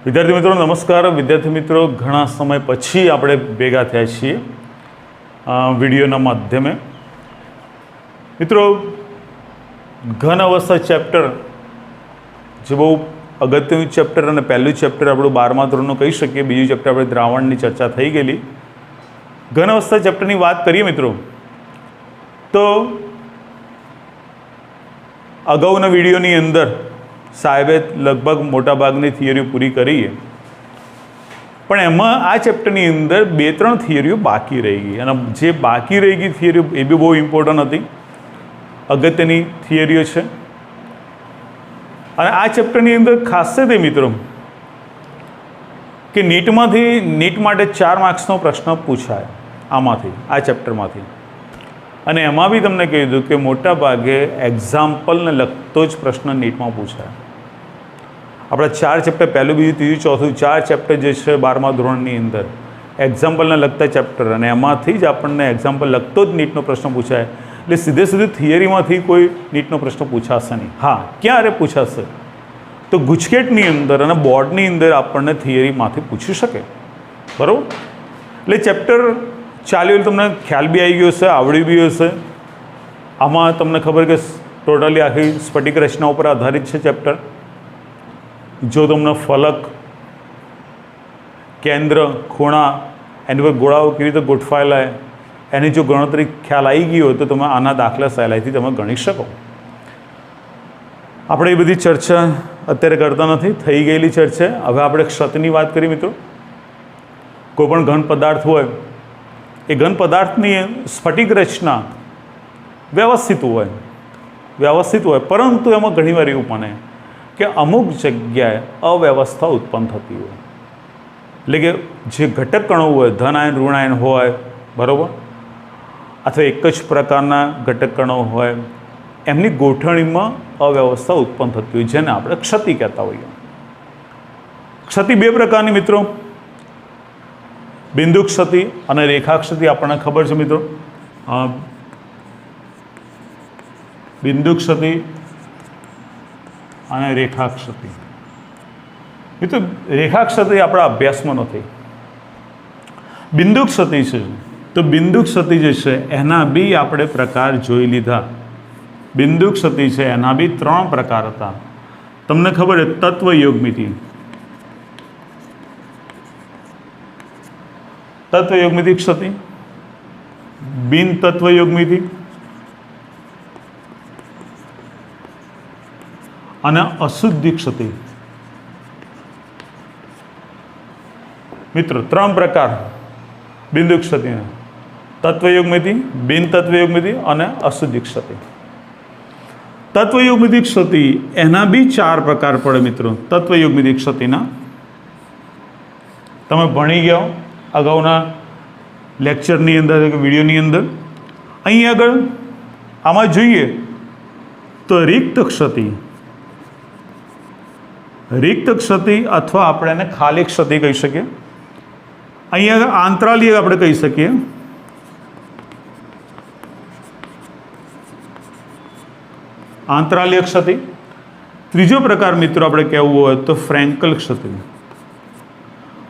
विद्यार्थी मित्रों नमस्कार। विद्यार्थी मित्रों घणा समय पछी आपणे भेगा थया छीए विडियोना माध्यमे। मित्रों घन अवस्था चैप्टर जे बहु अगत्यनुं चैप्टर अने पहेलुं चैप्टर आपणुं 12मा धोरणनुं कही शकीए। बीजुं चैप्टर आपणे द्रावणनी चर्चा थई गेली। घन अवस्था चैप्टरनी वात करीए मित्रों तो अगाऊना विडियोनी अंदर साहेबे लगभग मोटा भागनी थियरीओ पूरी करी है, पण एमां आ चैप्टरनी अंदर 2-3 थियरीओ बाकी रही गई अने जे बाकी रही गई थियरीओ ए बी बहुत इम्पोर्टंट हती, अगत्यनी थियरीओ छे। अने आ चैप्टरनी अंदर खासियत ए मित्रों कि नीट माटे 4 मार्क्सनो प्रश्न पूछाय आमांथी, आ चैप्टरमांथी। अने एमां बी तमने कीधुं कि मोटा भागे एक्जाम्पलने लगतो ज प्रश्न नीटमां पूछाय। अपना 4 चैप्टर पहलू बीजू तीजू चौथुं 4 चैप्टर जे छे 12मा धोरणनी अंदर एक्जाम्पलने लगता चैप्टर अने एमांथी ज आपणने एक्जाम्पल लगतो ज नीटनो प्रश्न पूछाय। एटले सीधे सीधे थियरीमांथी कोई नीटनो प्रश्न पूछाशे नहीं। हाँ, क्यारे पूछाशे तो गुजकेटनी अंदर अने बोर्डनी अंदर आपणने थियरीमांथी पूछी शके, बराबर। एटले चैप्टर चाल्युं तमने ख्याल बी आई गयो हशे, आवड़ी बी हशे। आमां तमने खबर के टोटली आखी स्फटिक रचना पर आधारित है चैप्टर। जो तमने फलक, केंद्र, खूणा एनी पर गोळाओ केवी रीते गोठवायेला है एनी जो गणतरी ख्याल आई गई हो तो तमे आना दाखला सहेलाईथी तमे गणी शको। आपणे ए बधी चर्चा अत्यारे करता नथी, थई गयेली चर्चा। हवे आपणे क्षतनी वात करीए मित्रों। कोईपण घन पदार्थ होय ए घन पदार्थनी स्फटिक रचना व्यवस्थित होय परंतु एमां घणीवार एवुं बने कि अमुक जग्याए अव्यवस्था उत्पन्न थती होय। एटले के जे घटक कणो होय धन आयन ऋण आयन होय, बराबर, अथवा एक ज प्रकारना घटक कणो होय एमनी गोठवणीमां अव्यवस्था उत्पन्न थती होय जेने आपणे क्षति कहेता होईए। क्षति 2 प्रकारनी मित्रों, बिंदु क्षति और रेखा क्षति। आपने खबर है मित्रों, बिंदु क्षति और रेखा क्षति। मित्रों रेखा क्षति अपना अभ्यास में नहीं, बिंदु क्षति है तो बिंदु क्षति जो है एना भी आपणे प्रकार जोई लीधा। बिंदु क्षति है एना भी 3 प्रकार था। तमने खबर है तत्वयोगमिति, तत्वयोगमिति क्षति, बिन तत्वयोगमिति अने अशुद्धि क्षति। मित्रों 3 प्रकार बिंदु क्षति, तत्वयोगमिति, बिन तत्वयोगमिति अने अशुद्धि क्षति। तत्वयोगमिति क्षति एना भी 4 प्रकार पड़े मित्रों। तत्वयोगमिति क्षतिना तमे भणी गया अगाऊना लेक्चरनी अंदर विडियोनी अंदर। अहीं आगळ आमां जोईए तो रिक्त क्षति, रिक्त क्षति अथवा आपणे एने खाली क्षति कही शकीए। अहीं आगळ आंतरालीय आपणे कही शकीए। आंतरालीय क्षति। त्रीजो प्रकार मित्रों आपणे कहेवुं होय तो फ्रेंकल क्षति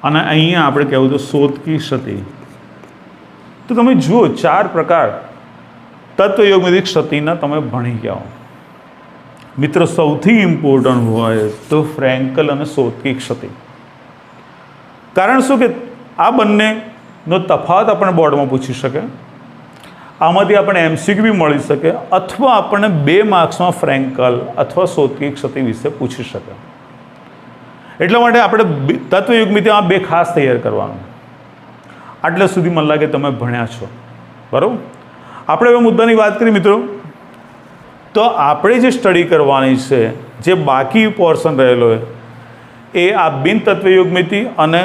અને અહીંયા આપણે કહેવું તો સોતકી क्षति। तो તમે જુઓ 4 प्रकार तत्वयोगमिति क्षतिना તમે ભણી ગયા हो। मित्रों સૌથી इम्पोर्टન્ટ હોય તો ફ્રેન્કલ અને સોતકી क्षति। કારણ શું કે આ બંનેનો તફાવત આપણે બોર્ડમાં પૂછી શકે, આમાંથી આપણે એમસીક્યુ બી મળી શકે અથવા આપણને 2 માર્ક્સમાં ફ્રેન્કલ અથવા સોતકી क्षति વિશે પૂછી શકે। એટલા માટે આપણે તત્વયુગમિતિમાં 2 ખાસ તૈયાર કરવાનું। આટલે સુધી મને લાગે તમે ભણ્યા છો, બરાબર। આપણે હવે મુદ્દાની વાત કરીએ મિત્રો તો આપણે જે સ્ટડી કરવાની છે જે બાકી પોર્શન રહેલો હોય એ આ બિન તત્વયુગમિતિ અને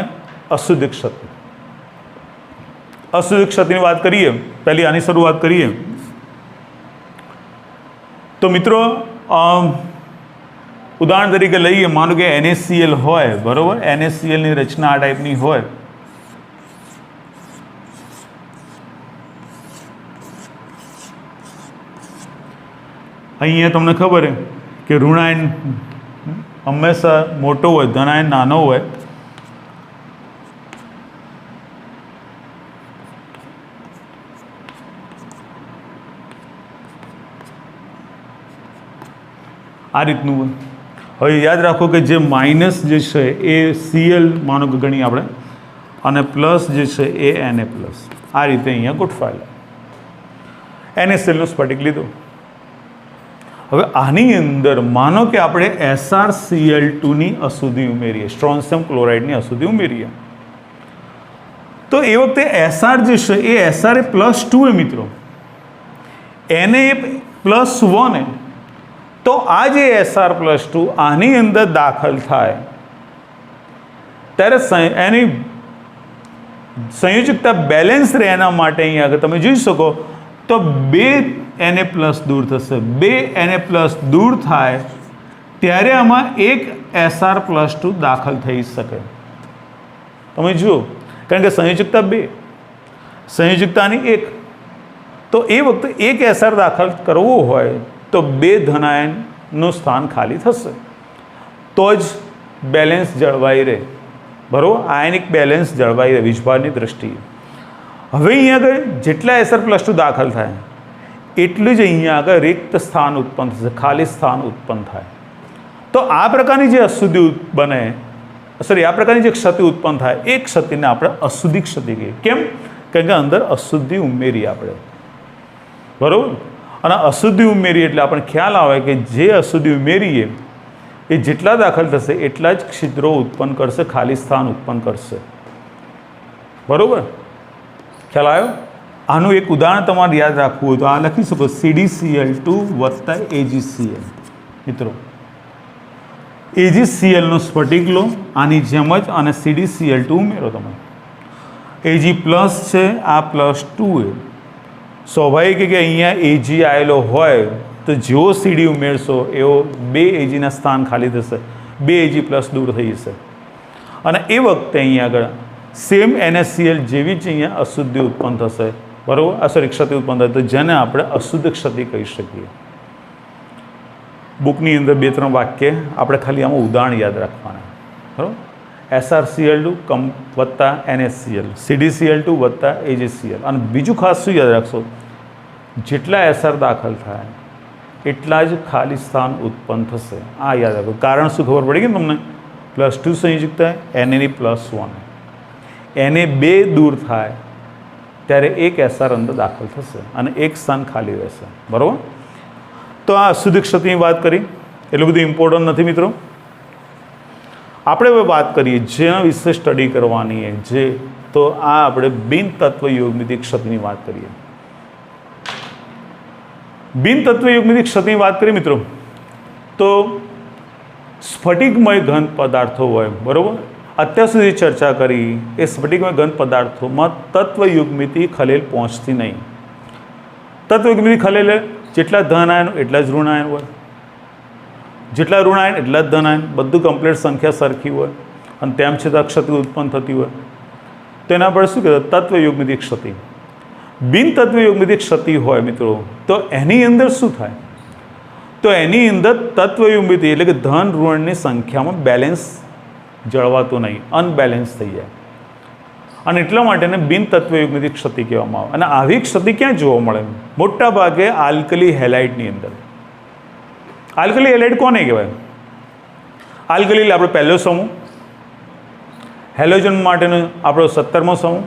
અશુદ્ધ क्षति। અશુદ્ધ क्षतिની વાત કરીએ, પહેલી આની શરૂઆત કરીએ તો મિત્રો उदाहरण तरीके लईए, मानो कि NaCl होय, बराबर। NaCl ની रचना आ टाइपनी होय। अहींया तमने खबर है कि ऋणायन हमेशा मोटो होय, धनायन नानो होय। આ રીતનું હોય. હવે યાદ રાખો કે જે માઇનસ જે છે એ Cl માનો કે ગણી આપણે, અને પ્લસ જે છે એ Na પ્લસ. આ રીતે અહીંયા ગોઠવાયેલા. NaCl નો સ્ફટિક લીધો. હવે આની અંદર માનો કે આપણે SrCl2 ની અશુદ્ધિ ઉમેરીએ, સ્ટ્રોન્શિયમ ક્લોરાઇડની અશુદ્ધિ ઉમેરીએ, તો એ વખતે Sr જે છે એ Sr એ +2 है મિત્રો, Na એ +1 है. તો આ જે Sr+2 આની અંદર દાખલ થાય ત્યારે એની સંયોજકતા બેલેન્સ રહે. એના માટે અહીંયા આગળ તમે જોઈ શકો તો 2 Na+ દૂર થશે. 2 Na+ દૂર થાય ત્યારે આમાં એક Sr+2 દાખલ થઈ શકે. તમે જુઓ, કારણ કે સંયોજકતા 2, સંયોજકતાની 1, તો એ વખતે એક Sr દાખલ કરવો હોય તો 2 ધનાયનનું સ્થાન ખાલી થશે, તો જ બેલેન્સ જળવાઈ રહે. બરાબર, આયનિક બેલેન્સ જળવાઈ રહે વીજભારની દ્રષ્ટિએ. હવે અહીંયા આગળ જેટલા Sr+2 દાખલ થાય એટલું જ અહીંયા આગળ રિક્ત સ્થાન ઉત્પન્ન થશે, ખાલી સ્થાન ઉત્પન્ન થાય. તો આ પ્રકારની જે અશુદ્ધિ બને, સોરી, આ પ્રકારની જે ક્ષતિ ઉત્પન્ન થાય એ ક્ષતિને આપણે અશુદ્ધિ ક્ષતિ કહીએ. કેમ? કારણ કે અંદર અશુદ્ધિ ઉમેરી આપણે. બરાબર, અને અશુદ્ધિ ઉમેરી એટલે આપણને ખ્યાલ આવે કે જે અશુદ્ધિ ઉમેરીએ એ જેટલા દાખલ થશે એટલા જ છિદ્રો ઉત્પન્ન કરશે, ખાલી સ્થાન ઉત્પન્ન કરશે. બરાબર, ખ્યાલ આવ્યો? આનું એક ઉદાહરણ તમારે યાદ રાખવું હોય તો આ લખી શકો, CdCl2 વત્તા AgCl. મિત્રો, AgCl નો સ્ફટિક લો આની જેમ જ, અને CdCl2 ઉમેરો તમે. Ag પ્લસ છે, આ +2 એ સ્વાભાવિક કે અહીંયા Ag આવેલો હોય તો જેવો CD ઉમેરશો એવો 2 Ag ના સ્થાન ખાલી થશે, 2 Ag+ દૂર થઈ જશે. અને એ વખતે અહીંયા આગળ સેમ NaCl જેવી જ અહીંયા અશુદ્ધિ ઉત્પન્ન થશે. બરાબર, સોરી, ક્ષતિ ઉત્પન્ન થાય, તો જેને આપણે અશુદ્ધ ક્ષતિ કહી શકીએ. બુકની અંદર 2-3 વાક્ય આપણે ખાલી આમાં ઉદાહરણ યાદ રાખવાના. બરાબર, SrCl2 વત્તા NaCl, CdCl2 વત્તા AgCl. અને બીજું ખાસ શું યાદ રાખશો, જેટલા Sr દાખલ થાય એટલા જ ખાલી સ્થાન ઉત્પન્ન થશે. આ યાદ રાખો. કારણ શું ખબર પડી ગઈ તમને? +2 સંયોજકતા, Na ની +1, Na 2 દૂર થાય ત્યારે એક Sr અંદર દાખલ થશે અને એક સ્થાન ખાલી રહેશે. બરાબર, તો આ અશુદ્ધ ક્ષતિની વાત કરી, એટલું બધું ઇમ્પોર્ટન્ટ નથી મિત્રો. આપણે હવે વાત કરીએ જેના વિશે સ્ટડી કરવાની છે, તો આ આપણે બિન તત્વ યુગ્મિતિક ક્ષતિની વાત કરીએ. બિન તત્વ યુગ્મિતિક ક્ષતિની વાત કરીએ મિત્રો, તો સ્ફટિકમય ઘન પદાર્થો હોય, બરાબર, અત્યાર સુધી ચર્ચા કરી એ સ્ફટિકમય ઘન પદાર્થોમાં તત્વ યુગ્મિતિ ખલેલ પહોંચતી નહીં. તત્વ યુગ્મિતિ ખલેલ જેટલા ધન આયન એટલા જ ઋણ આયન હોય, જેટલા ઋણ આયન એટલા જ ધન આયન, બધું કમ્પ્લીટ સંખ્યા સરખી હોય, અને તેમ છતાં ક્ષતિ ઉત્પન્ન થતી હોય, તો એના પર શું કહેવાય? તત્વ યુગ્મિતિક ક્ષતિ. બિન તત્વ યુગ્મિતિક ક્ષતિ હોય મિત્રો, તો એની અંદર શું થાય? તો એની અંદર તત્વ યુગ્મિતિ એટલે કે ધન ઋણની સંખ્યામાં બેલેન્સ જળવાતું નહીં, અનબેલેન્સ થઈ જાય, અને એટલા માટે એને બિન તત્વ યુગ્મિતિક ક્ષતિ કહેવામાં આવે. અને આવી ક્ષતિ ક્યાં જોવા મળે? મોટા ભાગે આલ્કલી હેલાઇડની અંદર. આલ્કલી હેલાઇડ કોને કહેવાય? આલ્કલી આપણો પહેલો સમૂહ, હેલોજન માટેનો આપણો 17મો સમૂહ,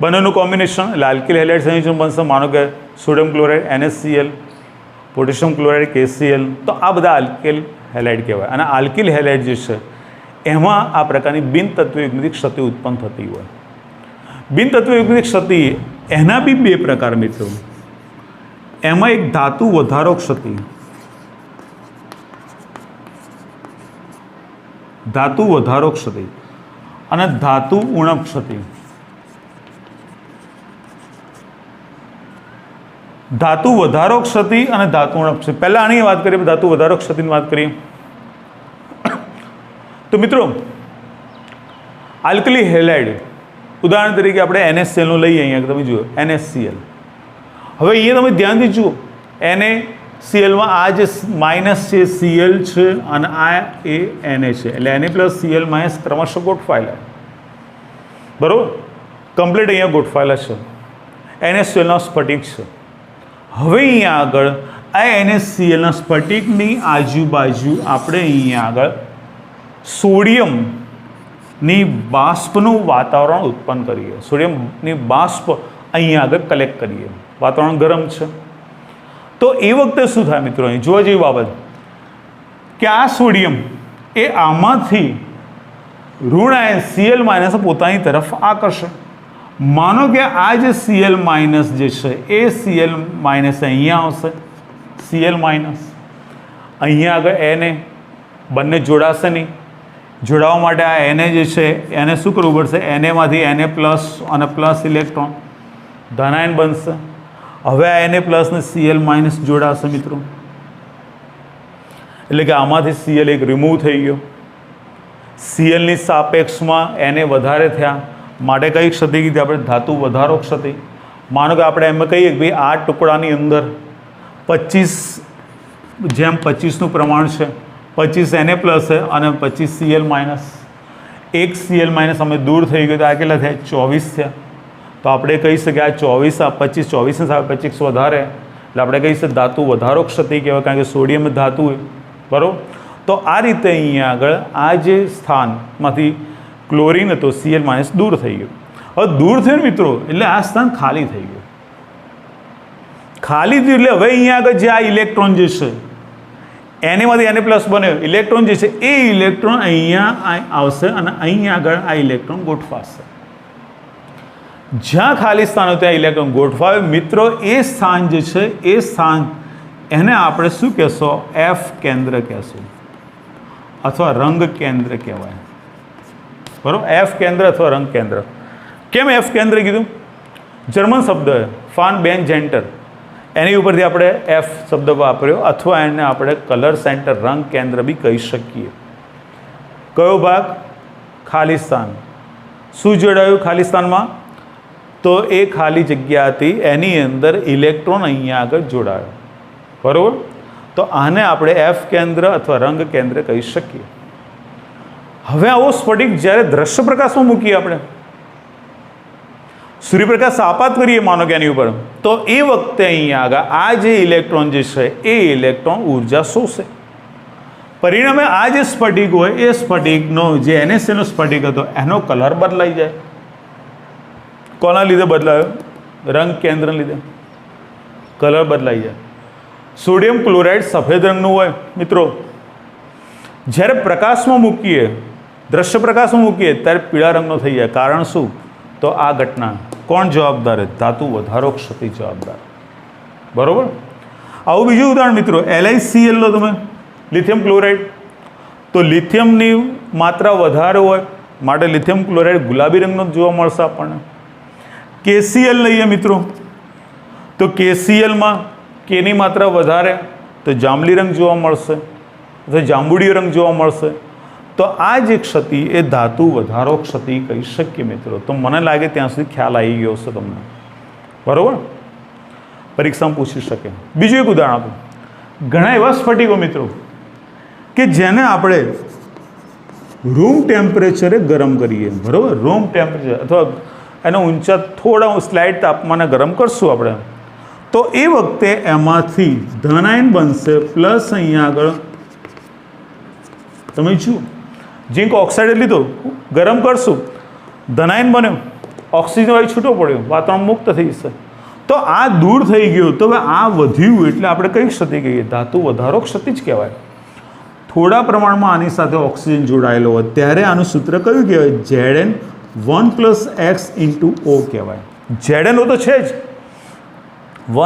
બંનેનું કોમ્બિનેશન એટલે આલ્કિલ હેલાઇડ સંયોજન બનશે. માનો કે sodium chloride NaCl, potassium chloride KCl, તો આ બધા આલ્કિલ હેલાઇડ કહેવાય. અને આલ્કિલ હેલાઇડ જે છે એમાં આ પ્રકારની બિન તત્વ યુગ્મિતિક ક્ષતિ ઉત્પન્ન થતી હોય. બિન તત્વ યુગ્મિતિક ક્ષતિ એના બી 2 પ્રકાર મિત્રો. એમાં એક ધાતુ વધારો ક્ષતિ, ધાતુ વધારો ક્ષતિ, અને ધાતુ ઉણપ ક્ષતિ. ધાતુ વધારો ક્ષતિ અને ધાતુ ઉણપ ક્ષતિ. પહેલાં આની વાત કરીએ, ધાતુ વધારો ક્ષતિની વાત કરીએ. તો મિત્રો, આલ્કલી હેલાઇડ ઉદાહરણ તરીકે આપણે NaCl નું લઈએ. અહીંયા તમે જુઓ NaCl. હવે અહીંયા તમે ધ્યાનથી જુઓ, NaClમાં આ જે માઇનસ છે Cl છે, અને આ એ Na છે, એટલે Na+Cl- ક્રમશઃ ગોઠવાયેલા. બરાબર, કમ્પ્લીટ અહીંયા ગોઠવાયેલા છે. NaClનો સ્ફટિક છે. હવે અહીંયા આગળ આ NaClના સ્ફટિકની આજુબાજુ આપણે અહીંયા આગળ સોડિયમની બાષ્પનું વાતાવરણ ઉત્પન્ન કરીએ. સોડિયમની બાષ્પ અહીંયા આગળ કલેક્ટ કરીએ. વાતાવરણ ગરમ છે તો એ વખતે શું થાય મિત્રો? અહીં જોવા જેવી બાબત કે આ સોડિયમ એ આમાંથી ઋણ આયન Cl- પોતાની તરફ આકર્ષે. માનો કે આ જે Cl- જે છે એ Cl- અહીંયા આવશે. Cl- અહીંયા આગળ Na બંને જોડાશે નહીં. જોડાવા માટે આ Na જે છે એને શું કરવું પડશે? Na માંથી Na+ અને પ્લસ ઇલેક્ટ્રોન ધનાયન બનશે. હવે આ Na+ ને Cl- જોડાશે મિત્રો. એટલે કે આમાંથી Cl એક રિમૂવ થઈ ગયો. Clની સાપેક્ષમાં Na વધારે થયા માટે કઈ ક્ષતિ કીધી આપણે? ધાતુ વધારો ક્ષતિ. માનો કે આપણે એમ કહીએ કે ભાઈ આ ટુકડાની અંદર 25:25નું પ્રમાણ છે. 25 Na+ છે અને 25 Cl-. એક Cl- અમે દૂર થઈ ગયો તો આ કેટલા થયા? 24 થયા. તો આપણે કહી શકીએ આ 24 આ 25 24 સાથે 25 વધારે એટલે આપણે કહી શકીએ ધાતુ વધારો ક્ષતિ કહેવાય, કારણ કે સોડિયમ ધાતુ બરાબર. તો આ રીતે અહીંયા આગળ આ જે સ્થાનમાંથી ક્લોરિન હતો Cl- દૂર થઈ ગયો. હવે દૂર થયું મિત્રો એટલે આ સ્થાન ખાલી થઈ ગયું. ખાલી થયું એટલે હવે અહીંયા આગળ જે આ ઇલેક્ટ્રોન જે છે Na માંથી Na+ બન્યો ઇલેક્ટ્રોન જે છે એ ઇલેક્ટ્રોન અહીંયા આવશે અને અહીંયા આગળ આ ઇલેક્ટ્રોન ગોઠવાશે. જ્યાં ખાલી સ્થાન હોય ત્યાં ઇલેક્ટ્રોન ગોઠવાય મિત્રો. એ સ્થાન જે છે એ સ્થાન એને આપણે શું કહેશો? F કેન્દ્ર કહેશું અથવા રંગ કેન્દ્ર કહેવાય. બરાબર. F કેન્દ્ર અથવા રંગ કેન્દ્ર. કેમ F કેન્દ્ર કીધું? જર્મન શબ્દ ફાન બેન જેન્ટર એની ઉપરથી આપણે F શબ્દ વાપર્યો અથવા એને આપણે કલર સેન્ટર રંગ કેન્દ્ર બી કહી શકીએ. કયો ભાગ? ખાલી સ્થાન. શું જોડાયું ખાલી સ્થાનમાં? તો એ ખાલી જગ્યા હતી એની અંદર ઇલેક્ટ્રોન અહીંયા આગળ જોડાયો. બરાબર. તો આને આપણે F કેન્દ્ર અથવા રંગ કેન્દ્ર કહી શકીએ. હવે આવો સ્ફટિક જ્યારે દ્રશ્ય પ્રકાશમાં મૂકીએ આપણે સૂર્યપ્રકાશ આપાત કરીએ માનો કે એની ઉપર તો એ વખતે અહીંયા આગળ આ જે ઇલેક્ટ્રોન જે છે એ ઇલેક્ટ્રોન ઉર્જા શોષે. પરિણામે આ જે સ્ફટિક હોય એ સ્ફટિકનો જે NaClનો સ્ફટિક હતો એનો કલર બદલાઈ જાય. કોના લીધે બદલાયો? રંગ કેન્દ્ર લીધે કલર બદલાઈ જાય. સોડિયમ ક્લોરાઇડ સફેદ રંગનું હોય મિત્રો. જ્યારે પ્રકાશમાં મૂકીએ દ્રશ્ય પ્રકાશમાં મૂકીએ ત્યારે પીળા રંગનો થઈ જાય. કારણ શું? તો આ ઘટના કોણ જવાબદાર? ધાતુ વધારો ક્ષતિ જવાબદાર. બરાબર. આવું બીજું ઉદાહરણ મિત્રો LiCl લો તમે, લિથિયમ ક્લોરાઇડ. તો લિથિયમની માત્રા વધારે હોય માટે લિથિયમ ક્લોરાઇડ ગુલાબી રંગનો જોવા મળશે આપણને. KCl લઈએ મિત્રો તો KClમાં કેની માત્રા વધારે તો જાંબલી રંગ જોવા મળશે અથવા જાંબુડિયો રંગ જોવા મળશે. તો આ જે ક્ષતિ એ ધાતુ વધારો ક્ષતિ કહી શકીએ મિત્રો. તો મને લાગે ત્યાં સુધી ખ્યાલ આવી ગયો હશે તમને. બરાબર. પરીક્ષામાં પૂછી શકે. બીજું એક ઉદાહરણ આપું. ઘણા એવા સ્ફટિકો મિત્રો કે જેને આપણે રૂમ ટેમ્પરેચરે ગરમ કરીએ. બરાબર. રૂમ ટેમ્પરેચર અથવા એનો ઊંચા થોડા સ્લાઇડ તાપમાને ગરમ કરશું આપણે તો એ વખતે એમાંથી ધનાયન બનશે પ્લસ અહીંયા આગળ તમે જુઓ ઝીંક ઓક્સાઇડ લીધો ગરમ કરશું ધનાયન બન્યો ઓક્સિજન વાયુ છૂટો પડ્યો વાતાવરણ મુક્ત થઈ જશે. તો આ દૂર થઈ ગયું તો હવે આ વધ્યું એટલે આપણે કઈ ક્ષતિ કહીએ? ધાતુ વધારો ક્ષતિ જ કહેવાય. થોડા પ્રમાણમાં આની સાથે ઓક્સિજન જોડાયેલો હોય ત્યારે આનું સૂત્ર કયું કહેવાય? Zn 1 + x × O કહેવાય. Zn તો છે જ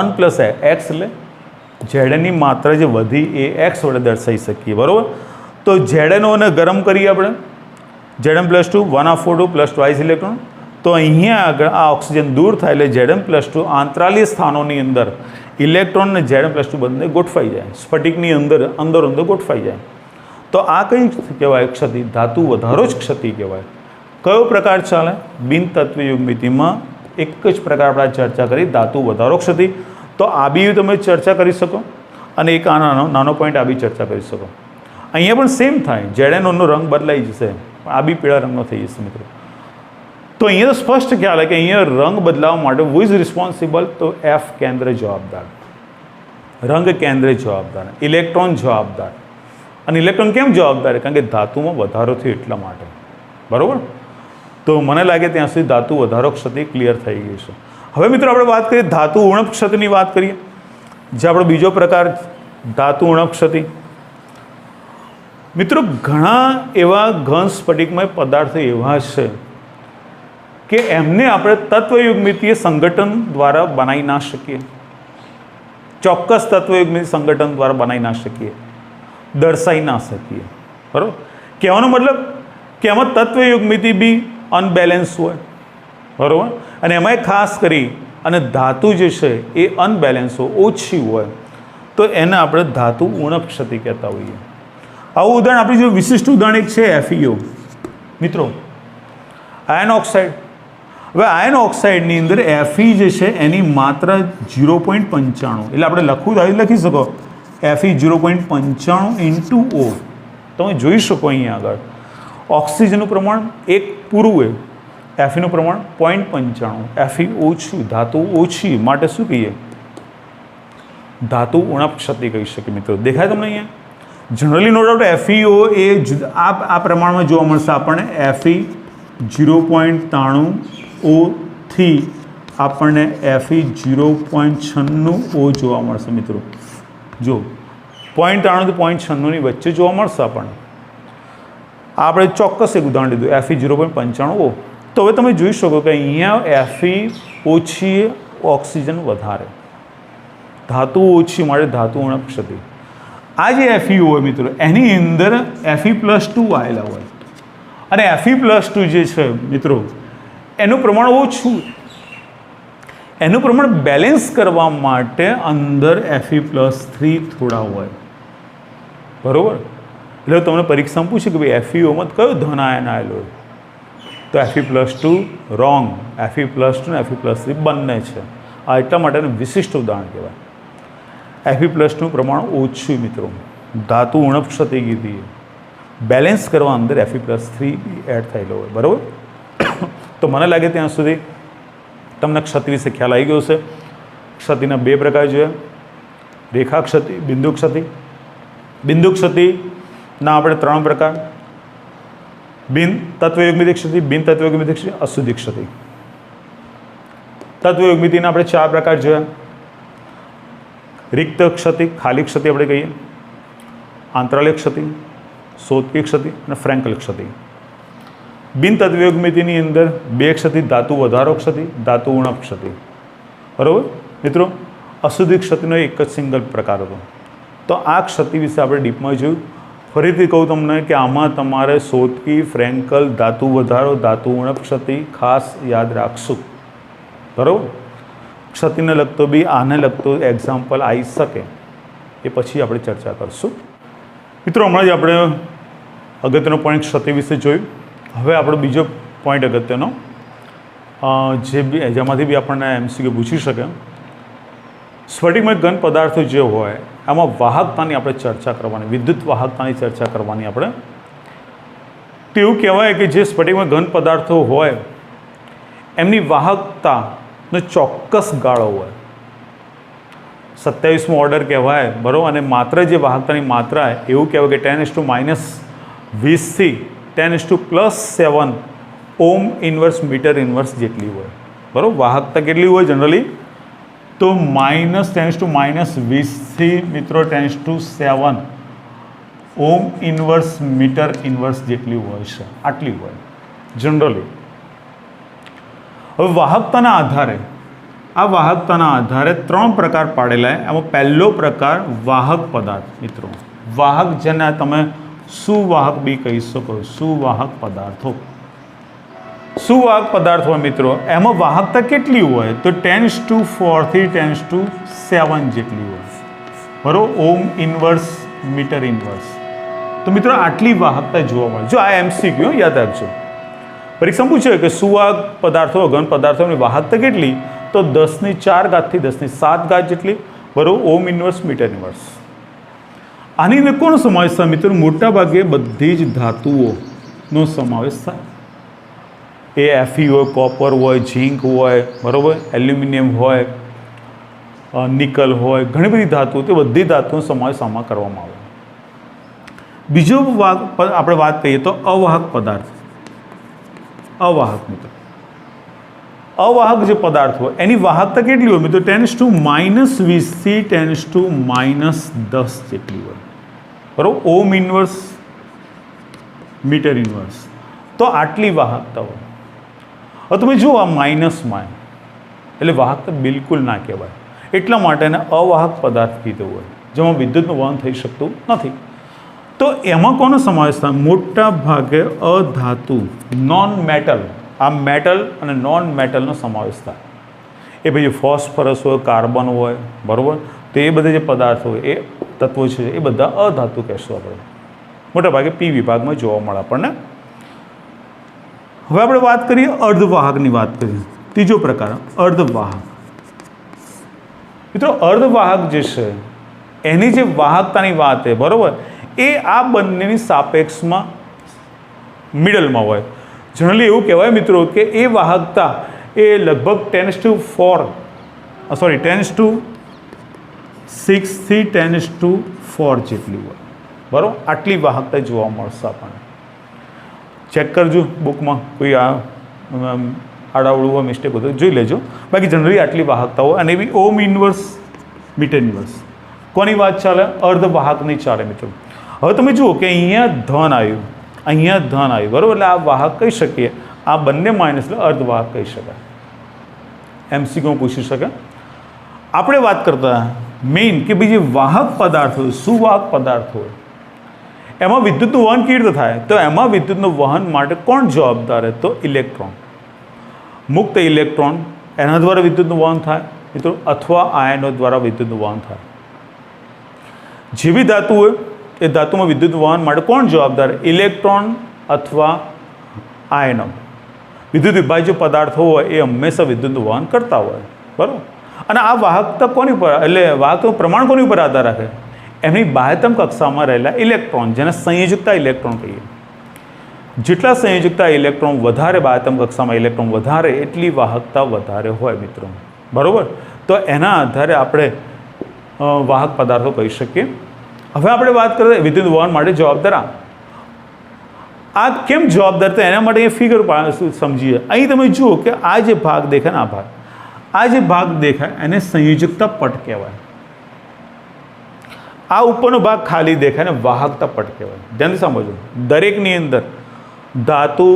1 + x એટલે Znની માત્રા જે વધી એ x વડે દર્શાવી શકીએ. બરાબર. તો Zn-ને ગરમ કરીએ આપણે Zn+2 1/4 + ટ્વાઇસ ઇલેક્ટ્રોન. તો અહીંયા આગળ આ ઓક્સિજન દૂર થાય એટલે Zn+2 આંતરાલી સ્થાનોની અંદર ઇલેક્ટ્રોન ને Zn+2 બંને ગોઠવાઈ જાય. સ્ફટિકની અંદર અંદર ગોઠવાઈ જાય. તો આ કઈ કહેવાય ક્ષતિ? ધાતુ વધારો જ ક્ષતિ કહેવાય. કયો પ્રકાર ચાલે? બિનતત્વીય યુગ્મિતિમાં એક જ પ્રકાર આપણે ચર્ચા કરી ધાતુ વધારો ક્ષતિ. તો આ બી તમે ચર્ચા કરી શકો અને એક આ નાનો પોઈન્ટ આ બી ચર્ચા કરી શકો. અહીંયા પણ સેમ થાય. Zn-નો રંગ બદલાઈ જશે આ બી પીળા રંગનો થઈ જશે મિત્રો. તો અહીંયા તો સ્પષ્ટ ખ્યાલ છે કે અહીંયા રંગ બદલાવવા માટે હુ ઇઝ રિસ્પોન્સિબલ? તો F કેન્દ્ર જવાબદાર. રંગ કેન્દ્ર જવાબદાર, ઇલેક્ટ્રોન જવાબદાર. અને ઇલેક્ટ્રોન કેમ જવાબદાર? કારણ કે ધાતુમાં વધારો થયો એટલા માટે. બરાબર? તો મને લાગે ત્યાં સુધી ધાતુ વધારો ક્ષતિ ક્લિયર થઈ ગઈ છે. હવે મિત્રો આપણે વાત કરીએ ધાતુ ઉણપ ક્ષતિની વાત કરીએ, જે આપણો બીજો પ્રકાર ધાતુ ઉણપ ક્ષતિ. મિત્રો ઘણા એવા ઘન સ્ફટિકમય પદાર્થો એવા છે કે એમને આપણે તત્વયુગ્મિતીય સંગઠન દ્વારા બનાવી ના શકીએ, ચોક્કસ તત્વયુગ્મિત સંગઠન દ્વારા બનાવી ના શકીએ, દર્શાવી ના શકીએ. બરાબર? કહેવાનો મતલબ કે એમાં તત્વયુગ્મિતિ બી અનબેલેન્સ હોય. બરાબર? અને એમાંય ખાસ કરી અને ધાતુ જે છે એ અનબેલેન્સ હોય, ઓછી હોય, તો એને આપણે ધાતુ ઉણપ ક્ષતિ કહેતા હોઈએ. આવું ઉદાહરણ આપણી જો વિશિષ્ટ ઉદાહરણ એક છે FeO. મિત્રો આયન ઓક્સાઇડ. હવે આયન ઓક્સાઇડની અંદર Fe જે છે એની માત્રા 0.95, એટલે આપણે લખવું તો લખી શકો Fe 0.95 ઇન્ટુ O. તમે જોઈ શકો અહીંયા આગળ ઓક્સિજનનું પ્રમાણ એક પૂરું હોય, Feનું પ્રમાણ 0.95. Fe ઓછું, ધાતુ ઓછી, માટે શું કહીએ? ધાતુ ઉણપ ક્ષતિ કહી શકીએ. મિત્રો દેખાય તમને અહીંયા? જનરલી નો ડાઉટ FeO એ આ પ્રમાણમાં જોવા મળશે આપણને. Fe 0.93 થી આપણને Fe 0.96 O જોવા મળશે. મિત્રો જો 0.93 થી 0.96 વચ્ચે જોવા મળશે આપણને. આપણે ચોક્કસ એક ઉદાહરણ લીધું Fe 0.95 O. તો હવે તમે જોઈ શકો કે અહીંયા Fe ઓછી, ઓક્સિજન વધારે, ધાતુ ઓછી, માટે ધાતુ ઉણપ ક્ષતિ. આ જે FeO હોય મિત્રો એની અંદર Fe+2 આવેલા હોય, અને Fe+2 જે છે મિત્રો એનું પ્રમાણ ઓછું. એનું પ્રમાણ બેલેન્સ કરવા માટે અંદર Fe+3 થોડા હોય. બરાબર? એટલે તમને પરીક્ષામાં પૂછે કે ભાઈ FeOમાં કયો ધન આયન આવેલો હોય, તો Fe+2 રોંગ. Fe+2 ને Fe+3 બંને છે. આ એટલા માટેનું વિશિષ્ટ ઉદાહરણ કહેવાય. Fe+2 પ્રમાણ ઓછું મિત્રો, ધાતુ ઉણપ ક્ષતિ કીધી, બેલેન્સ કરવા અંદર Fe+3 એડ થયેલો હોય. બરાબર? તો મને લાગે ત્યાં સુધી તમને ક્ષતિ વિશે ખ્યાલ આવી ગયો છે. ક્ષતિના બે પ્રકાર જોયા: રેખા ક્ષતિ, બિંદુ ક્ષતિ. બિંદુ ક્ષતિના આપણે ત્રણ પ્રકાર: બિન તત્વયુગ્મિત ક્ષતિ, બિન તત્વયુગ્મિત ક્ષતિ, અશુદ્ધિ ક્ષતિ. તત્વયુગ્મિતિના આપણે ચાર પ્રકાર જોયા: રિક્ત ક્ષતિ, ખાલી ક્ષતિ આપણે કહીએ, આંતરાલય ક્ષતિ, શોધકી ક્ષતિ અને ફ્રેન્કલ ક્ષતિ. બિન તત્વયુગ્મિતિની અંદર બે ક્ષતિ: ધાતુ વધારો ક્ષતિ, ધાતુ ઉણપ ક્ષતિ. બરાબર મિત્રો? અશુદ્ધિ ક્ષતિનો એક જ સિંગલ પ્રકાર હતો. તો આ ક્ષતિ વિશે આપણે ડીપમાં જોયું. ફરીથી કહું તમને કે આમાં તમારે શોધકી, ફ્રેન્કલ, ધાતુ વધારો, ધાતુ ઉણપ ક્ષતિ ખાસ યાદ રાખશું. બરાબર? ક્ષતિને લગતો બી આને લગતો એક્ઝામ્પલ આવી શકે, એ પછી આપણે ચર્ચા કરશું. મિત્રો હમણાં જ આપણે અગત્યનો પોઈન્ટ ક્ષતિ વિશે જોયું. હવે આપણો બીજો પોઈન્ટ અગત્યનો, જે બી જેમાંથી બી આપણને MCQ પૂછી શકે, સ્ફટિકમય ઘન પદાર્થો જે હોય આમાં વાહકતાની આપણે ચર્ચા કરવાની, વિદ્યુત વાહકતાની ચર્ચા કરવાની આપણે. તો એવું કહેવાય કે જે સ્ફટિકમય ઘન પદાર્થો હોય એમની વાહકતાનો ચોક્કસ ગાળો હોય. 27મો ઓર્ડર કહેવાય. બરાબર? અને માત્ર જે વાહકતાની માત્રા એવું કહેવાય કે 10⁻20 થી 10⁻+7 ઓમ ઇન્વર્સ મીટર ઇન્વર્સ જેટલી હોય. બરાબર? વાહકતા કેટલી હોય જનરલી? તો -10⁻20 થી મિત્રો 10⁻7 ઓમ ઇન્વર્સ મીટર ઇન્વર્સ જેટલી હોય છે, આટલી હોય જનરલી. હવે વાહકતાના આધારે, આ વાહકતાના આધારે ત્રણ પ્રકાર પાડેલા. એમાં પહેલો પ્રકાર વાહક પદાર્થ. મિત્રો વાહક, જેને તમે સુવાહક બી કહી શકો, સુવાહક પદાર્થો. સુવાહક પદાર્થ હોય મિત્રો એમાં વાહકતા કેટલી હોય? તો 10⁻4 થી 10⁻7 જેટલી હોય. બરાબર? ઓમ ઇન્વર્સ મીટર ઇન્વર્સ. તો મિત્રો આટલી વાહકતા જોવા મળે. જો આ MCQ યાદ રાખજો, પરીક્ષામાં પૂછે કે સુવાહક પદાર્થો, ઘન પદાર્થોની વાહકતા કેટલી? તો 10⁴ થી 10⁷ જેટલી. બરાબર? ઓમ ઇન્વર્સ મીટર ઇન્વર્સ. આની અંદર કોનો સમાવેશ થાય મિત્રો? મોટા ભાગે બધી જ ધાતુઓનો સમાવેશ થાય. એ Fe હોય, કોપર હોય, ઝીંક હોય, બરાબર, એલ્યુમિનિયમ હોય, નિકલ હોય, ઘણી બધી ધાતુઓ, તે બધી ધાતુઓનો સમાવેશ આમાં કરવામાં આવે. બીજો આપણે વાત કરીએ તો અવાહક પદાર્થ. અવાહક મિત્રો, અવાહક જે પદાર્થ હોય એની વાહકતા કેટલી હોય મિત્રો? 10⁻20 થી 10⁻10 જેટલી હોય, બરાબર. ઓમ ઇન્વર્સ મીટર ઇન્વર્સ, તો આટલી વાહકતા હોય. હવે તમે જુઓ આ માઇનસમાં, એટલે વાહકતા બિલકુલ ના કહેવાય. એટલા માટે એને અવાહક પદાર્થ કીધું હોય, જેમાં વિદ્યુતનું વહન થઈ શકતું નથી. તો એમાં કોનો સમાવેશ થાય? મોટા ભાગે અધાતુ, નોન મેટલ. આ મેટલ અને નોન મેટલનો સમાવેશ થાય. એ ભાઈ ફોસ્ફરસ હોય, કાર્બન હોય, બરાબર. તો એ બધા જે પદાર્થ હોય, એ તત્વો છે, એ બધા અધાતુ કહેશું આપણે. મોટા ભાગે પી વિભાગમાં જોવા મળે આપણને. હવે આપણે વાત કરીએ અર્ધવાહકની વાત કરીએ. ત્રીજો પ્રકાર અર્ધવાહક. મિત્રો અર્ધવાહક જે છે એની જે વાહકતાની વાત છે, બરાબર, એ આ બંનેની સાપેક્ષમાં મિડલમાં હોય. જનરલી એવું કહેવાય મિત્રો કે એ વાહકતા એ લગભગ 10⁶ થી 10⁴ જેટલી હોય, બરાબર. આટલી વાહકતા જોવા મળશે આપણને. ચેક કરજો બુકમાં, કોઈ આડાવડું હોય, મિસ્ટેક હોય તો જોઈ લેજો. બાકી જનરલી આટલી વાહકતા હોય. અને એવી ઓમ ઇન્વર્સ મીટર ઇન્વર્સ. કોની વાત ચાલે? અર્ધવાહકની ચાલે મિત્રો. હવે તમે જુઓ કે અહીંયા ધન આવ્યું, અહીંયા ધન આવ્યું, બરાબર. એટલે આ વાહક કહી શકીએ. આ બંને માઇનસ એટલે અર્ધવાહક કહી શકાય. MCQ પૂછી શકે. આપણે વાત કરતા મેઇન કે ભાઈ જે વાહક પદાર્થ હોય, સુવાહક પદાર્થ હોય, એમાં વિદ્યુતનું વહન કેવી રીતે થાય? તો એમાં વિદ્યુતનું વહન માટે કોણ જવાબદાર છે? તો ઇલેક્ટ્રોન. મુક્ત ઇલેક્ટ્રોન, એના દ્વારા વિદ્યુતનું વહન થાય મિત્રો, અથવા આયનો દ્વારા વિદ્યુતનું વહન થાય. જેવી ધાતુ હોય એ ધાતુમાં વિદ્યુત વહન માટે કોણ જવાબદાર? ઇલેક્ટ્રોન અથવા આયનો. વિદ્યુત વિભાજ્ય પદાર્થો હોય એ હંમેશા વિદ્યુતનું વહન કરતા હોય, બરાબર. અને આ વાહકતા કોની ઉપર, એટલે વાહકનું પ્રમાણ કોની ઉપર આધાર રાખે? એમની બાહ્યતમ કક્ષામાં રહેલા ઇલેક્ટ્રોન, જેને સંયોજકતા ઇલેક્ટ્રોન કહીએ. જેટલા સંયોજકતા ઇલેક્ટ્રોન વધારે, બાહ્યતમ કક્ષામાં ઇલેક્ટ્રોન વધારે, એટલી વાહકતા વધારે હોય મિત્રો, બરાબર. તો એના આધારે આપણે વાહક પદાર્થો કહી શકીએ. હવે આપણે વાત કરીએ વિદ્યુત વહન માટે જવાબદાર આ કેમ જવાબદાર? તો એના માટે એ ફિગર સમજીએ. અહીં તમે જુઓ કે આ જે ભાગ દેખાય ને, આ જે ભાગ દેખાય એને સંયોજકતા પટ કહેવાય. આ ઉપરનો ભાગ ખાલી દેખાય ને વાહકતા પટ કહેવાય. ધ્યાનથી સમજો. દરેકની અંદર ધાતુ,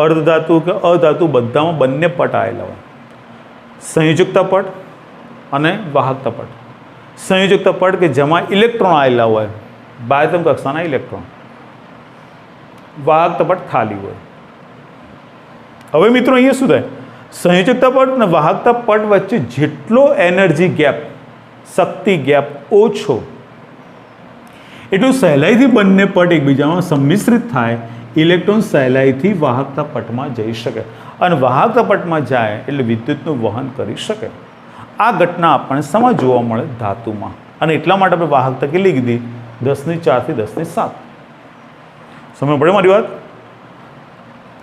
અર્ધધાતુ કે અધાતુ બધામાં બંને પટ આવેલા હોય. સંયોજકતા પટ અને વાહકતા પટ. સંયોજકતા પટ કે જેમાં ઇલેક્ટ્રોન આવેલા હોય, બાહ્યતમ કક્ષાના ઇલેક્ટ્રોન. વાહકતા પટ ખાલી હોય. હવે મિત્રો અહીંયા શું થાય? સંયોજકતા પટ અને વાહકતા પટ વચ્ચે જેટલો એનર્જી ગેપ, શક્તિ ગેપ ઓછો, એટલું સહેલાઈથી બંને પટ એકબીજામાં સંમિશ્રિત થાય, ઇલેક્ટ્રોન સહેલાઈથી વાહકતા પટમાં જઈ શકે અને વાહકતા પટમાં જાય એટલે વિદ્યુતનું વહન કરી શકે. આ ઘટના આપણને શેમાં જોવા મળે? ધાતુમાં. અને એટલા માટે આપણે વાહકતા કેટલી કીધી? 10⁴ થી 10⁷. સમજ પડે મારી વાત?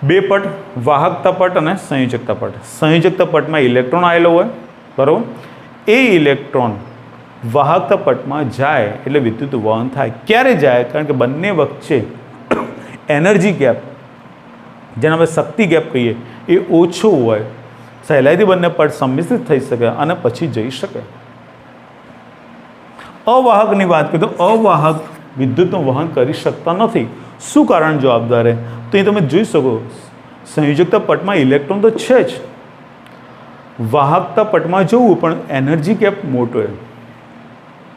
બે પટ, વાહકતા પટ અને સંયોજકતા પટ. સંયોજકતા પટમાં ઇલેક્ટ્રોન આવેલો હોય, બરાબર. એ ઇલેક્ટ્રોન વાહકતા પટમાં જાય એટલે વિદ્યુત વહન થાય. ક્યારે જાય? કારણ કે બંને વચ્ચે એનર્જી ગેપ, જેને આપણે શક્તિ ગેપ કહીએ, એ ઓછો હોય, સહેલાઈથી બંને પટ સંમિશ્રિત થઈ શકે અને પછી જઈ શકે. અવાહકની વાત કરીએ તો અવાહક વિદ્યુતનું વહન કરી શકતા નથી. શું કારણ જવાબદાર છે? તો એ તમે જોઈ શકો, સંયોજકતા પટમાં ઇલેક્ટ્રોન તો છે જ, વાહકતા પટમાં જવું પણ એનર્જી ગેપ મોટો છે,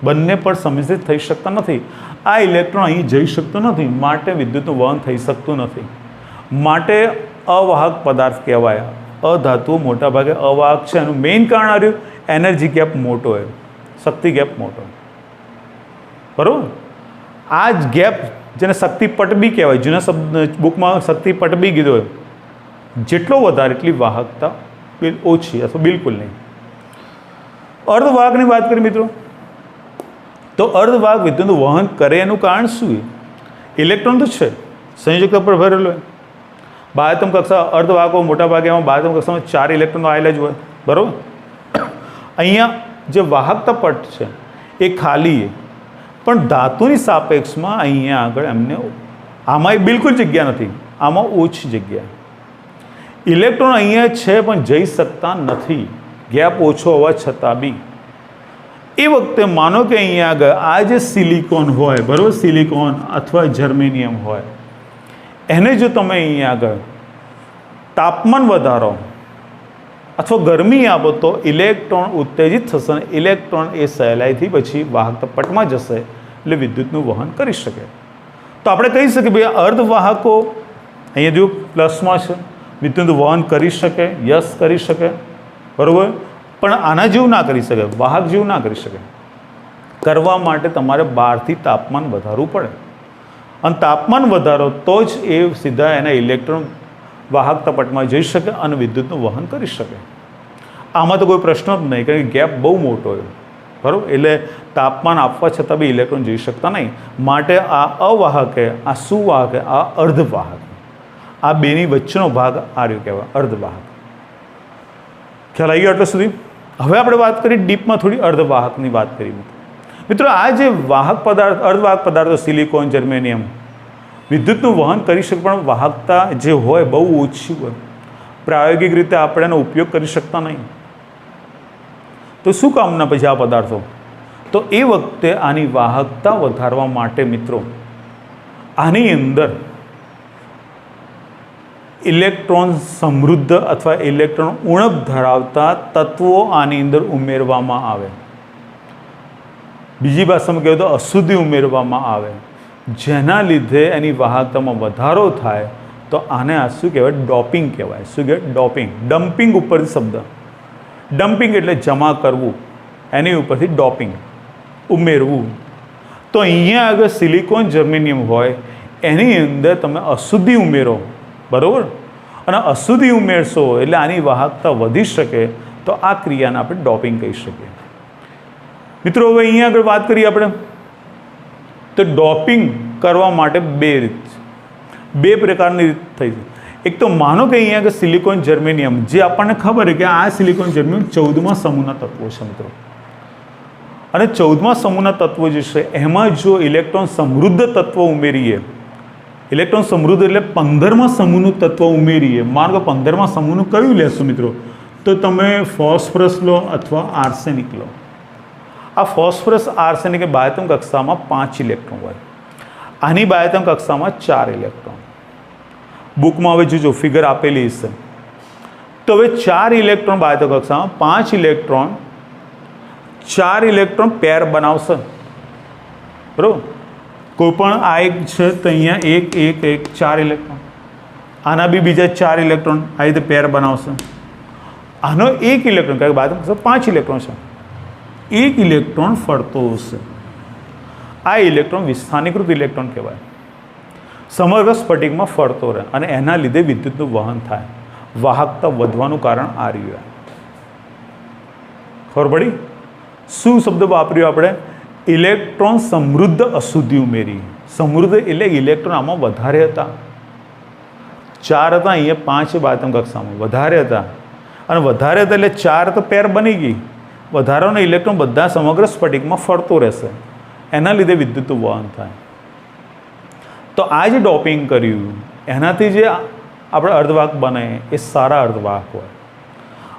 બંને પર સંમિશ્રિત થઈ શકતા નથી. આ ઇલેક્ટ્રોન અહીં જઈ શકતો નથી, માટે વિદ્યુતનું વહન થઈ શકતું નથી. માટે અવાહક પદાર્થ કહેવાય. અધાતુઓ મોટા ભાગે અવાહક છે. એનું મેઇન કારણ આવ્યું એનર્જી ગેપ મોટો હોય, શક્તિ ગેપ મોટો, બરાબર. આ જ ગેપ જેને શક્તિપટ બી કહેવાય, જૂના શબ્દ બુકમાં શક્તિપટ બી કીધો હોય, જેટલો વધારે એટલી વાહકતા ઓછી અથવા બિલકુલ નહીં. અર્ધવાહકની વાત કરીએ મિત્રો, તો અર્ધવાહક વિદ્યુતનું વહન કરે એનું કારણ શું? ઇલેક્ટ્રોન તો છે, સંયોજકતા પર ભરેલો હોય. બાહ્યતમ કક્ષા અર્ધવાહકો મોટા ભાગે એમાં બાહ્યતમ કક્ષામાં 4 ઇલેક્ટ્રોનો આવેલા જ હોય, બરાબર. અહીંયા જે વાહકતા પટ છે એ ખાલી છે, પણ ધાતુની સાપેક્ષમાં અહીંયા આગળ એમને આમાં બિલકુલ જગ્યા નથી, આમાં ઓછી જગ્યા. ઇલેક્ટ્રોન અહીંયા છે પણ જઈ શકતા નથી, ગેપ ઓછો હોવા છતાં બી. એ વખતે માનો કે અહીંયા આગળ આ જે સિલિકોન હોય, બરાબર, સિલિકોન અથવા જર્મેનિયમ હોય, એને જો તમે અહીંયા આગળ તાપમાન વધારો અથવા ગરમી આપો તો ઇલેક્ટ્રોન ઉત્તેજિત થશે અને ઇલેક્ટ્રોન એ સહેલાઈથી પછી વાહકતા પટમાં જશે, એટલે વિદ્યુતનું વહન કરી શકે. તો આપણે કહી શકીએ ભાઈ અર્ધવાહકો અહીંયા જો પ્લસમાં છે, વિદ્યુતનું વહન કરી શકે, યસ કરી શકે, બરાબર, પણ આના જેવું ના કરી શકે, વાહક જેવું ના કરી શકે. કરવા માટે તમારે બહારથી તાપમાન વધારવું પડે, અને તાપમાન વધારો તો જ એ સીધા એના ઇલેક્ટ્રોન વાહકતા પટમાં જઈ શકે અને વિદ્યુતનું વહન કરી શકે. આમાં તો કોઈ પ્રશ્ન જ નહીં, કારણ કે ગેપ બહુ મોટો હોય, બરાબર, એટલે તાપમાન આપવા છતાં બી ઇલેક્ટ્રોન જઈ શકતા નહીં. માટે આ અવાહકે, આ સુવાહકે, આ અર્ધવાહક, આ બેની વચ્ચેનો ભાગ આર્યો કહેવાય અર્ધવાહક. ખ્યાલ આવી ગયો આટલા સુધી? હવે આપણે વાત કરી ડીપમાં થોડી અર્ધવાહકની વાત કરી. મિત્રો આ જે વાહક પદાર્થ, અર્ધવાહક પદાર્થો સિલિકોન, જર્મેનિયમ વિદ્યુતનું વહન કરી શકે, પણ વાહકતા જે હોય બહુ ઓછી હોય, પ્રાયોગિક રીતે આપણે એનો ઉપયોગ કરી શકતા નહીં. તો શું કામના પછી આ પદાર્થો? તો એ વખતે આની વાહકતા વધારવા માટે મિત્રો આની અંદર ઇલેક્ટ્રોન સમૃદ્ધ અથવા ઇલેક્ટ્રોન ઉણપ ધરાવતા તત્વો આની અંદર ઉમેરવામાં આવે. બીજી ભાષામાં કહેવાય તો અશુદ્ધિ ઉમેરવામાં આવે, જેના લીધે એની વાહકતામાં વધારો થાય. તો આને આ શું કહેવાય? ડોપિંગ કહેવાય. શું કહેવાય? ડોપિંગ. ડમ્પિંગ ઉપરથી શબ્દ, ડમ્પિંગ એટલે જમા કરવું, એની ઉપરથી ડોપિંગ, ઉમેરવું. તો અહીંયા આગળ સિલિકોન, જર્મેનિયમ હોય એની અંદર તમે અશુદ્ધિ ઉમેરો, બરાબર, અને અશુદ્ધિ ઉમેરશો એટલે આની વાહકતા વધી શકે. તો આ ક્રિયાને આપણે ડોપિંગ કહી શકીએ. મિત્રો હવે અહીંયા આગળ વાત કરીએ આપણે, તો ડોપિંગ કરવા માટે બે પ્રકારની રીત થઈ છે. એક તો માનો કે અહીંયા આગળ સિલિકોન, જર્મેનિયમ, જે આપણને ખબર છે કે આ સિલિકોન, જર્મેનિયમ 14મા સમૂહના તત્વો છે મિત્રો, અને 14મા સમૂહના તત્વો જે છે એમાં જો ઇલેક્ટ્રોન સમૃદ્ધ તત્વો ઉમેરીએ, ઇલેક્ટ્રોન સમૃદ્ધ એટલે 15મા સમૂહનું તત્વ ઉમેરીએ. માનો કે 15મા સમૂહનું કયું લેશો મિત્રો? તો તમે ફોસ્ફરસ લો અથવા આર્સેનિક લો. આ ફોસ્ફરસ, આર્સેનિક એ બાહ્યતમ કક્ષામાં 5 ઇલેક્ટ્રોન હોય, આની બાહ્યતમ કક્ષામાં 4 ઇલેક્ટ્રોન. બુકમાં હવે જોજો ફિગર આપેલી છે. તો હવે 4 ઇલેક્ટ્રોન બાહ્યતમ કક્ષામાં, 5 ઇલેક્ટ્રોન, 4 ઇલેક્ટ્રોન પેર બનાવશે, બરાબર. કોઈ પણ આ એક છે તો અહીંયા એક 4 ઇલેક્ટ્રોન, આના બી બીજા 4 ઇલેક્ટ્રોન આ રીતે પેર બનાવશે. આનો 1 ઇલેક્ટ્રોન, કારણ કે બાહ્યતમ કક્ષા 5 ઇલેક્ટ્રોન છે, 1 ઇલેક્ટ્રોન ફરતો હશે. આ ઇલેક્ટ્રોન વિસ્થાનીકૃત ઇલેક્ટ્રોન કહેવાય, સમગ્ર સ્ફટિકમાં ફરતો રહે અને એના લીધે વિદ્યુતનું વહન થાય. વાહકતા વધવાનું કારણ આ રહ્યું. ખબર પડી? શું શબ્દ વાપર્યો આપણે? ઇલેક્ટ્રોન સમૃદ્ધ અશુદ્ધિ ઉમેરી. સમૃદ્ધ એટલે ઇલેક્ટ્રોન આમાં વધારે હતા, 4 હતા, અહીંયા 5 બાહ્યતમ કક્ષામાં વધારે હતા, અને વધારે હતા એટલે 4 તો પેર બની ગઈ. વધારાનો ઇલેક્ટ્રોન બધા સમગ્ર સ્ફટિકમાં ફરતો રહેશે, એના લીધે વિદ્યુતનું વહન થાય. તો આ જે ડોપિંગ કર્યું એનાથી જે આપણે અર્ધવાહક બને એ સારા અર્ધવાહક હોય.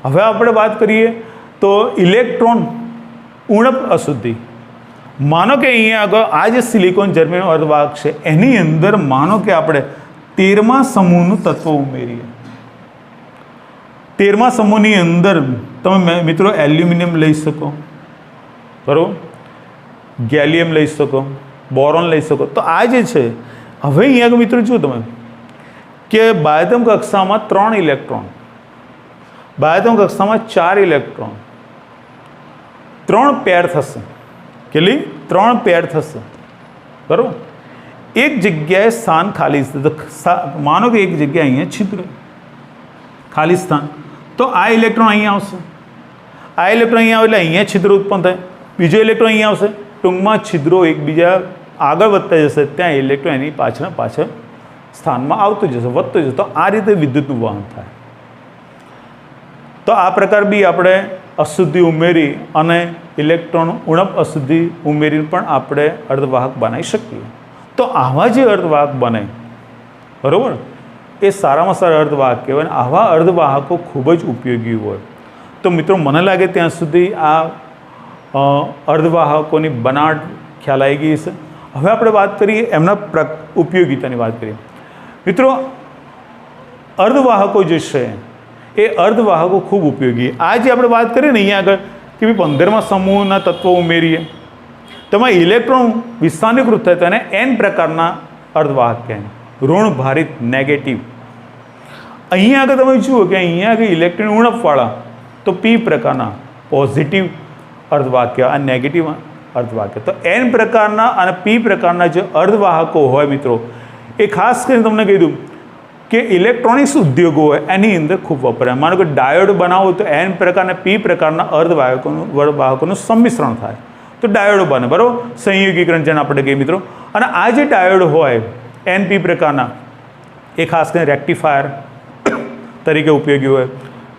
હવે આપણે વાત કરીએ તો ઇલેક્ટ્રોન ઉણપ અશુદ્ધિ. માનો કે અહીંયા આગળ આ જે સિલિકોન, જર્મેનિયમ અર્ધવાહક છે એની અંદર માનો કે આપણે 13મા સમૂહનું તત્વ ઉમેરીએ. 13મા સમૂહની અંદર તમે મિત્રો એલ્યુમિનિયમ લઈ શકો, બરાબર, ગેલિયમ લઈ શકો, બોરોન લઈ શકો. તો આ જે છે હવે અહીંયા આગળ મિત્રો જુઓ તમે કે બાહ્યતમ કક્ષામાં 3 ઇલેક્ટ્રોન, બાહ્યતમ કક્ષામાં 4 ઇલેક્ટ્રોન, 3 પેર થશે. કેટલી? 3 પેર થશે, બરાબર. એક જગ્યાએ સ્થાન ખાલી છે, તો માનો કે એક જગ્યાએ અહીંયા છિદ્ર, ખાલી સ્થાન, તો આ ઇલેક્ટ્રોન અહીંયા આવશે, આ ઇલેક્ટ્રોન અહીંયા આવે એટલે અહીંયા છિદ્ર ઉત્પન્ન થાય. બીજો ઇલેક્ટ્રોન અહીંયા આવશે, ટૂંકમાં છિદ્રો એકબીજા આગળ વધતા જશે, ત્યાં ઇલેક્ટ્રોન એની પાછળ સ્થાનમાં આવતું જશે, વધતું જશે. તો આ રીતે વિદ્યુતનું વહન થાય. તો આ પ્રકાર બી આપણે અશુદ્ધિ ઉમેરી અને ઇલેક્ટ્રોન ઉણપ અશુદ્ધિ ઉમેરીને પણ આપણે અર્ધવાહક બનાવી શકીએ. તો આવા જે અર્ધવાહક બને, બરાબર, એ સારામાં સારા અર્ધવાહક કહેવાય. અને આવા અર્ધવાહકો ખૂબ જ ઉપયોગી હોય. તો મિત્રો મને લાગે ત્યાં સુધી આ અર્ધવાહકોની બનાવટ ખ્યાલ આવી ગઈ છે. હવે આપણે વાત કરીએ એમના ઉપયોગિતાની વાત કરીએ. મિત્રો અર્ધવાહકો જે છે એ અર્ધવાહકો ખૂબ ઉપયોગી. આ જે આપણે વાત કરીએ ને અહીંયા આગળ કે ભાઈ 15મા સમૂહના તત્વો ઉમેરીએ, તેમાં ઇલેક્ટ્રોન વિસ્થાનીકૃત થાય તો એને એન પ્રકારના અર્ધવાહક કહેવાય, ઋણ ભારિત નેગેટિવ. અહીંયા આગળ તમે જુઓ કે અહીંયા આગળ ઇલેક્ટ્રોન ઉણપવાળા તો પી પ્રકારના પોઝિટિવ અર્ધવાહક કહેવાય, આ નેગેટિવ અર્ધવાહક. તો એન પ્રકારના અને પી પ્રકારના જે અર્ધવાહકો હોય મિત્રો, એ ખાસ કરીને તમને કીધું કે ઇલેક્ટ્રોનિક્સ ઉદ્યોગો હોય એની અંદર ખૂબ વપરાય. માનો કે ડાયોડ બનાવો તો એન પ્રકારના પી પ્રકારના અર્ધવાહકોનું સંમિશ્રણ થાય તો ડાયોડ બને, બરાબર, સંયોગીકરણ જેને આપણે કહીએ મિત્રો. અને આ જે ડાયોડ હોય એનપી પ્રકારના એ ખાસ કરીને રેક્ટિફાયર તરીકે ઉપયોગી હોય,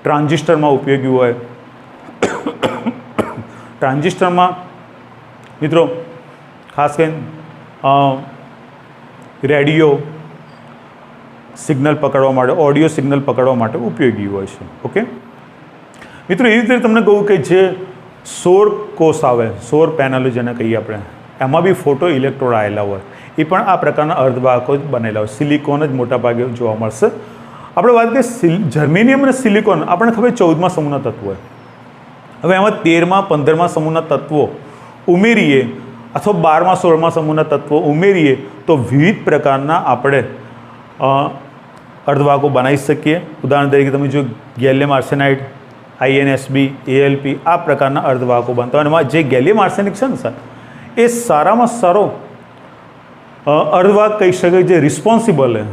ટ્રાન્ઝિસ્ટરમાં ઉપયોગી હોય. ટ્રાન્ઝિસ્ટરમાં મિત્રો ખાસ કરીને રેડિયો સિગ્નલ પકડવા માટે, ઓડિયો સિગ્નલ પકડવા માટે ઉપયોગી હોય છે. ઓકે મિત્રો, એવી રીતે તમને કહું કે જે સૌર કોષ આવે, સૌર પેનલો જેને કહીએ આપણે, એમાં બી ફોટો ઇલેક્ટ્રોડ આવેલા હોય, એ પણ આ પ્રકારના અર્ધવાહકો જ બનેલા હોય. સિલિકોન જ મોટાભાગે જોવા મળશે. આપણે વાત કરીએ જર્મેનિયમ અને સિલિકોન, આપણને ખબર 14મા સમૂહના તત્વો હોય. હવે એમાં 13મા 15મા સમૂહના તત્વો ઉમેરીએ અથવા 12મા 16મા સમૂહના તત્વો ઉમેરીએ તો વિવિધ પ્રકારના આપણે અર્ધવાહકો બનાવી શકીએ. ઉદાહરણ તરીકે તમે જો ગેલિયમ આર્સેનાઇડ, InSb, AlP આ પ્રકારના અર્ધવાહકો બનતા હોય. અને એમાં જે ગેલિયમ આર્સેનિક છે ને સર, એ સારામાં સારો અર્ધવાહક કહી શકાય, જે રિસ્પોન્સિબલ છે,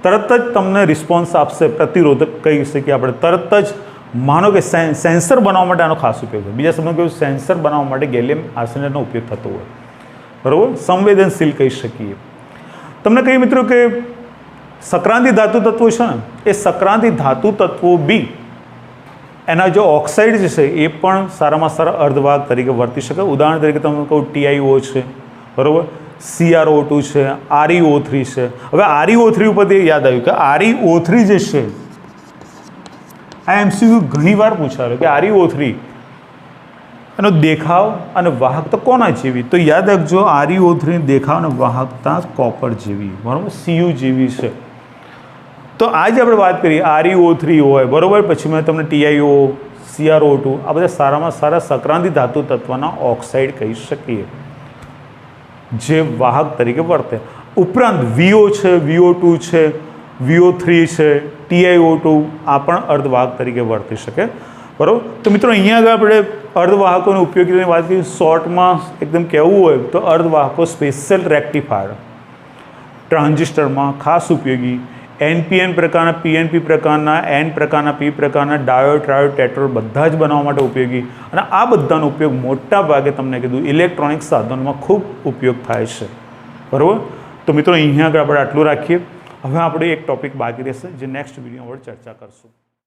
તરત જ તમને રિસ્પોન્સ આપશે, પ્રતિરોધક કહી શકીએ આપણે. તરત જ માનો કે સેન્સર બનાવવા માટે આનો ખાસ ઉપયોગ થાય. બીજા શબ્દમાં કહ્યું, સેન્સર બનાવવા માટે ગેલિયમ આર્સેનાઇડનો ઉપયોગ થતો હોય, બરાબર, સંવેદનશીલ કહી શકીએ. તમને કહીએ મિત્રો કે સક્રાંતિ ધાતુ તત્વો છે ને, એ સક્રાંતિ ધાતુ તત્વો બી એના જે ઓક્સાઇડ છે એ પણ સારામાં સારા અર્ધવાહક તરીકે વર્તી શકે. ઉદાહરણ તરીકે તમને કહું TiO છે, બરાબર, CrO2 છે, ReO3 છે. હવે ReO3 ઉપરથી યાદ આવ્યું કે ReO3 જે છે આ MCQ ઘણી વાર પૂછાયો કે ReO3 એનો દેખાવ અને વાહકતા કોના જેવી? તો યાદ રાખજો, ReO3 દેખાવ અને વાહકતા કોપર જેવી, બરાબર, Cu જેવી છે. તો આજે આપણે વાત કરીએ ReO3 હોય, બરાબર, પછી મેં તમને TiO, CrO2 આ બધા સારામાં સારા સક્રાંતિ ધાતુ તત્વના ઓક્સાઇડ કહી શકીએ જે વાહક તરીકે વર્તે. ઉપરાંત VO છે, VO2 છે, VO3 છે, TiO2 આ પણ અર્ધવાહક તરીકે વર્તી શકે, બરાબર. તો મિત્રો અહીંયા આગળ આપણે અર્ધવાહકોનો ઉપયોગીતાની વાત કરીએ. શોર્ટમાં એકદમ કહેવું હોય તો અર્ધવાહકો સ્પેશિયલ રેક્ટિફાયર ટ્રાન્ઝિસ્ટરમાં ખાસ ઉપયોગી, NPN પ્રકારના, PNP પ્રકારના, N પ્રકારના, P પ્રકારના, ડાયોડ, ટ્રાયોડ, ટેટ્રોડ બધા જ બનાવવા માટે ઉપયોગી. અને આ બધાનો ઉપયોગ મોટા ભાગે તમને કીધું ઇલેક્ટ્રોનિક સાધનોમાં ખૂબ ઉપયોગ થાય છે, બરાબર. તો મિત્રો અહીંયા આગળ આપણે આટલું રાખીએ. હવે આપણે એક ટોપિક બાકી રહેશે જે નેક્સ્ટ વિડીયોમાં ચર્ચા કરશું.